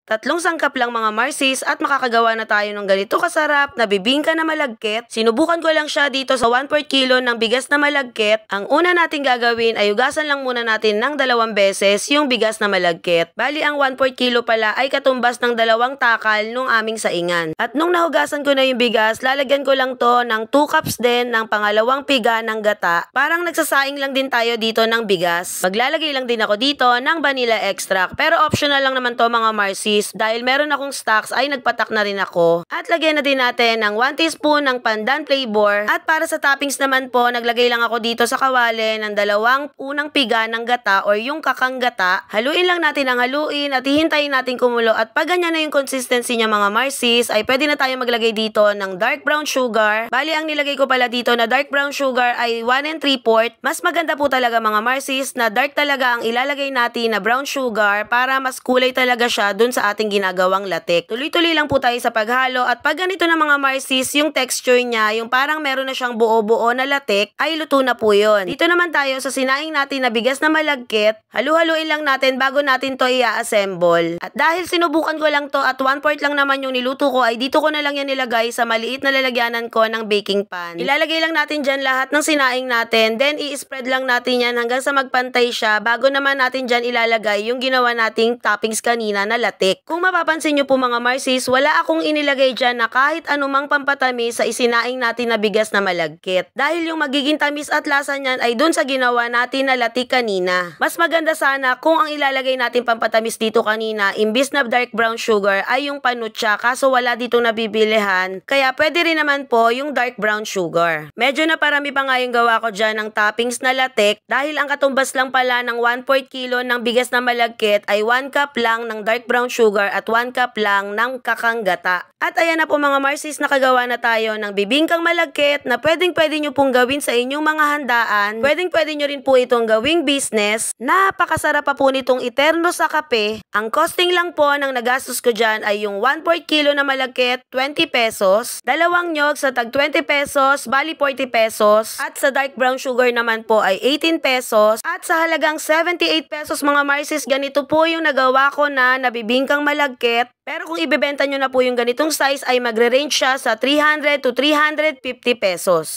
Tatlong sangkap lang mga Marcis at makakagawa na tayo ng ganito kasarap na bibingka na malagkit. Sinubukan ko lang siya dito sa 1/4 kilo ng bigas na malagkit. Ang una natin gagawin ay hugasan lang muna natin ng 2 beses yung bigas na malagkit. Bali ang 1/4 kilo pala ay katumbas ng 2 takal nung aming saingan. At nung nahugasan ko na yung bigas, lalagyan ko lang to ng 2 cups din ng pangalawang piga ng gata. Parang nagsasaing lang din tayo dito ng bigas. Maglalagay lang din ako dito ng vanilla extract. Pero optional lang naman to mga Marcis. Dahil meron akong stocks ay nagpatak na rin ako. At lagyan na din natin ng 1 teaspoon ng pandan flavor. At para sa toppings naman po, naglagay lang ako dito sa kawali ng 2 unang piga ng gata or yung kakang gata. Haluin lang natin ang haluin at hihintayin natin kumulo. At pag ganyan na yung consistency niya mga Marcis, ay pwede na tayo maglagay dito ng dark brown sugar. Bali ang nilagay ko pala dito na dark brown sugar ay 1 3/4. Mas maganda po talaga mga Marcis na dark talaga ang ilalagay natin na brown sugar para mas kulay talaga siya dun sa ating ginagawang latik. Tuloy-tuloy lang po tayo sa paghalo at pag ganito na mga Marcis, yung texture niya, yung parang meron na siyang buo-buo na latik, ay luto na po yun. Dito naman tayo sa sinaing natin na bigas na malagkit, halu-haluin lang natin bago natin to i-assemble. At dahil sinubukan ko lang to at 1/4 lang naman yung niluto ko, ay dito ko na lang yan nilagay sa maliit na lalagyanan ko ng baking pan. Ilalagay lang natin dyan lahat ng sinaing natin, then i-spread lang natin yan hanggang sa magpantay siya bago naman natin dyan ilalagay yung ginawa nating toppings kanina na latik. Kung mapapansin nyo po mga Marcis, wala akong inilagay dyan na kahit anumang pampatamis sa isinaing natin na bigas na malagkit. Dahil yung magiging tamis at lasa niyan ay dun sa ginawa natin na latik kanina. Mas maganda sana kung ang ilalagay natin pampatamis dito kanina, imbis na dark brown sugar ay yung panutsa, kaso wala ditong nabibilihan. Kaya pwede rin naman po yung dark brown sugar. Medyo na parami pa nga yung gawa ko dyan ng toppings na latik dahil ang katumbas lang pala ng 1/4 kilo ng bigas na malagkit ay 1 cup lang ng dark brown sugar at 1 cup lang ng kakang gata. At ayan na po mga Marcis, nakagawa na tayo ng bibingkang malagkit na pwede nyo pong gawin sa inyong mga handaan. Pwede nyo rin po itong gawing business. Napakasarap pa po nitong iterno sa kape. Ang costing lang po ng nagastos ko dyan ay yung 1/4 kilo na malagkit, 20 pesos. Dalawang nyog sa tag 20 pesos, bali 40 pesos. At sa dark brown sugar naman po ay 18 pesos. At sa halagang 78 pesos mga Marcis, ganito po yung nagawa ko na nabibingkang malagkit. Pero kung ibebenta nyo na po yung ganitong size ay magre-range siya sa 300 to 350 pesos.